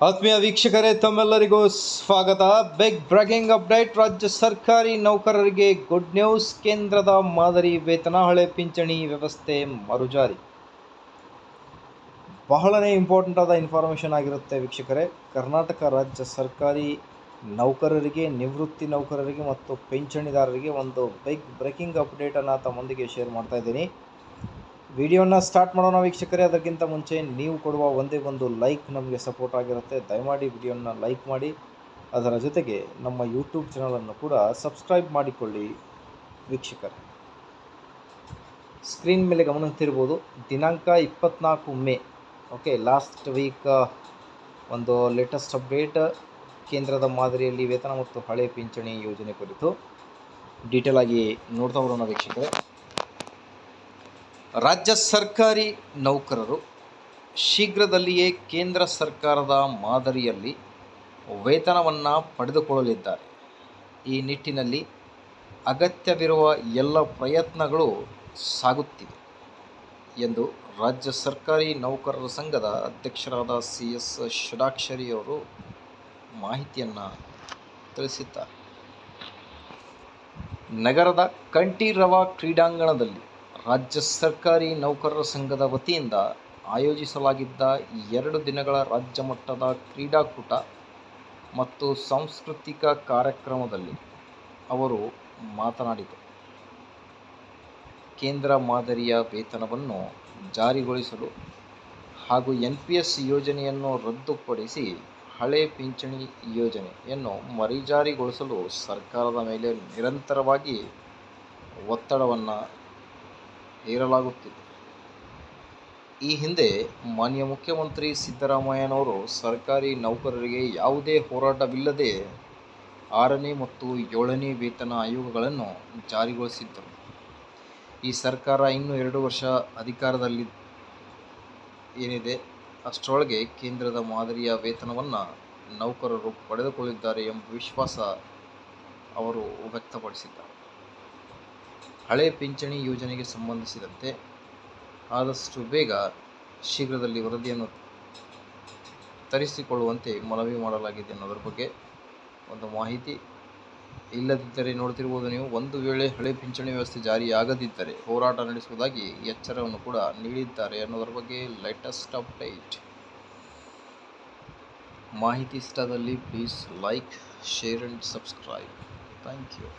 ಆತ್ಮೀಯ ವೀಕ್ಷಕರೇ, ತಮ್ಮೆಲ್ಲರಿಗೂ ಸ್ವಾಗತ. Big breaking update. ರಾಜ್ಯ ಸರ್ಕಾರಿ ನೌಕರರಿಗೆ ಗುಡ್ ನ್ಯೂಸ್. ಕೇಂದ್ರದ ಮಾದರಿ ವೇತನ, ಹಳೆ ಪಿಂಚಣಿ ವ್ಯವಸ್ಥೆ ಮರುಜಾರಿ. ಬಹಳನೇ ಇಂಪಾರ್ಟೆಂಟ್ ಆದ ಇನ್ಫಾರ್ಮೇಷನ್ ಆಗಿರುತ್ತೆ ವೀಕ್ಷಕರೇ. ಕರ್ನಾಟಕ ರಾಜ್ಯ ಸರ್ಕಾರಿ ನೌಕರರಿಗೆ, ನಿವೃತ್ತಿ ನೌಕರರಿಗೆ ಮತ್ತು ಪಿಂಚಣಿದಾರರಿಗೆ ಒಂದು ಬಿಗ್ ಬ್ರೇಕಿಂಗ್ ಅಪ್ಡೇಟನ್ನು ತಮ್ಮೊಂದಿಗೆ ಶೇರ್ ಮಾಡ್ತಾ ಇದ್ದೀನಿ. ವಿಡಿಯೋನ ಸ್ಟಾರ್ಟ್ ಮಾಡೋಣ ವೀಕ್ಷಕರೇ. ಅದಕ್ಕಿಂತ ಮುಂಚೆ ನೀವು ಕೊಡುವ ಒಂದೇ ಒಂದು ಲೈಕ್ ನಮಗೆ ಸಪೋರ್ಟ್ ಆಗಿರುತ್ತೆ. ದಯಮಾಡಿ ವಿಡಿಯೋನ ಲೈಕ್ ಮಾಡಿ, ಅದರ ಜೊತೆಗೆ ನಮ್ಮ ಯೂಟ್ಯೂಬ್ ಚಾನಲನ್ನು ಕೂಡ ಸಬ್ಸ್ಕ್ರೈಬ್ ಮಾಡಿಕೊಳ್ಳಿ ವೀಕ್ಷಕರೇ. ಸ್ಕ್ರೀನ್ ಮೇಲೆ ಗಮನಿಸ್ತಿರ್ಬೋದು, ದಿನಾಂಕ 24 ಮೇ. ಓಕೆ, ಲಾಸ್ಟ್ ವೀಕ್ ಒಂದು ಲೇಟೆಸ್ಟ್ ಅಪ್ಡೇಟ್. ಕೇಂದ್ರದ ಮಾದರಿಯಲ್ಲಿ ವೇತನ ಮತ್ತು ಹಳೆ ಪಿಂಚಣಿ ಯೋಜನೆ ಕುರಿತು ಡೀಟೇಲ್ ಆಗಿ ನೋಡ್ತಾ ಬರೋಣ ವೀಕ್ಷಕರೇ. ರಾಜ್ಯ ಸರ್ಕಾರಿ ನೌಕರರು ಶೀಘ್ರದಲ್ಲಿಯೇ ಕೇಂದ್ರ ಸರ್ಕಾರದ ಮಾದರಿಯಲ್ಲಿ ವೇತನವನ್ನು ಪಡೆದುಕೊಳ್ಳಲಿದ್ದಾರೆ. ಈ ನಿಟ್ಟಿನಲ್ಲಿ ಅಗತ್ಯವಿರುವ ಎಲ್ಲ ಪ್ರಯತ್ನಗಳು ಸಾಗುತ್ತಿವೆ ಎಂದು ರಾಜ್ಯ ಸರ್ಕಾರಿ ನೌಕರರ ಸಂಘದ ಅಧ್ಯಕ್ಷರಾದ CS ಷಡಾಕ್ಷರಿ ಅವರು ಮಾಹಿತಿಯನ್ನು ತಿಳಿಸಿದ್ದಾರೆ. ನಗರದ ಕಂಠೀರವ ಕ್ರೀಡಾಂಗಣದಲ್ಲಿ ರಾಜ್ಯ ಸರ್ಕಾರಿ ನೌಕರರ ಸಂಘದ ವತಿಯಿಂದ ಆಯೋಜಿಸಲಾಗಿದ್ದ 2 ದಿನಗಳ ರಾಜ್ಯ ಮಟ್ಟದ ಕ್ರೀಡಾಕೂಟ ಮತ್ತು ಸಾಂಸ್ಕೃತಿಕ ಕಾರ್ಯಕ್ರಮದಲ್ಲಿ ಅವರು ಮಾತನಾಡಿದರು. ಕೇಂದ್ರ ಮಾದರಿಯ ವೇತನವನ್ನು ಜಾರಿಗೊಳಿಸಲು ಹಾಗೂ NPS ಯೋಜನೆಯನ್ನು ರದ್ದುಪಡಿಸಿ ಹಳೆ ಪಿಂಚಣಿ ಯೋಜನೆಯನ್ನು ಮರುಜಾರಿಗೊಳಿಸಲು ಸರ್ಕಾರದ ಮೇಲೆ ನಿರಂತರವಾಗಿ ಒತ್ತಡವನ್ನು ಹೇರಲಾಗುತ್ತಿದೆ. ಈ ಹಿಂದೆ ಮಾನ್ಯ ಮುಖ್ಯಮಂತ್ರಿ ಸಿದ್ದರಾಮಯ್ಯನವರು ಸರ್ಕಾರಿ ನೌಕರರಿಗೆ ಯಾವುದೇ ಹೋರಾಟವಿಲ್ಲದೆ 6ನೇ ಮತ್ತು 7ನೇ ವೇತನ ಆಯೋಗಗಳನ್ನು ಜಾರಿಗೊಳಿಸಿದ್ದರು. ಈ ಸರ್ಕಾರ ಇನ್ನೂ 2 ವರ್ಷ ಅಧಿಕಾರದಲ್ಲಿ ಏನಿದೆ ಅಷ್ಟರೊಳಗೆ ಕೇಂದ್ರದ ಮಾದರಿಯ ವೇತನವನ್ನು ನೌಕರರು ಪಡೆದುಕೊಳ್ಳಲಿದ್ದಾರೆ ಎಂಬ ವಿಶ್ವಾಸ ಅವರು ವ್ಯಕ್ತಪಡಿಸಿದ್ದಾರೆ. ಹಳೆ ಪಿಂಚಣಿ ಯೋಜನೆಗೆ ಸಂಬಂಧಿಸಿದಂತೆ ಆದಷ್ಟು ಬೇಗ ಶೀಘ್ರದಲ್ಲಿ ವರದಿಯನ್ನು ತರಿಸಿಕೊಳ್ಳುವಂತೆ ಮನವಿ ಮಾಡಲಾಗಿದೆ ಅನ್ನೋದ್ರ ಬಗ್ಗೆ ಒಂದು ಮಾಹಿತಿ. ಇಲ್ಲದಿದ್ದರೆ ನೋಡ್ತಿರ್ಬೋದು ನೀವು, ಒಂದು ವೇಳೆ ಹಳೆ ಪಿಂಚಣಿ ವ್ಯವಸ್ಥೆ ಜಾರಿಯಾಗದಿದ್ದರೆ ಹೋರಾಟ ನಡೆಸುವುದಾಗಿ ಎಚ್ಚರವನ್ನು ಕೂಡ ನೀಡಿದ್ದಾರೆ ಅನ್ನೋದ್ರ ಬಗ್ಗೆ ಲೇಟೆಸ್ಟ್ ಅಪ್ಡೇಟ್. ಮಾಹಿತಿ ಇಷ್ಟದಲ್ಲಿ please like, share and subscribe. Thank you.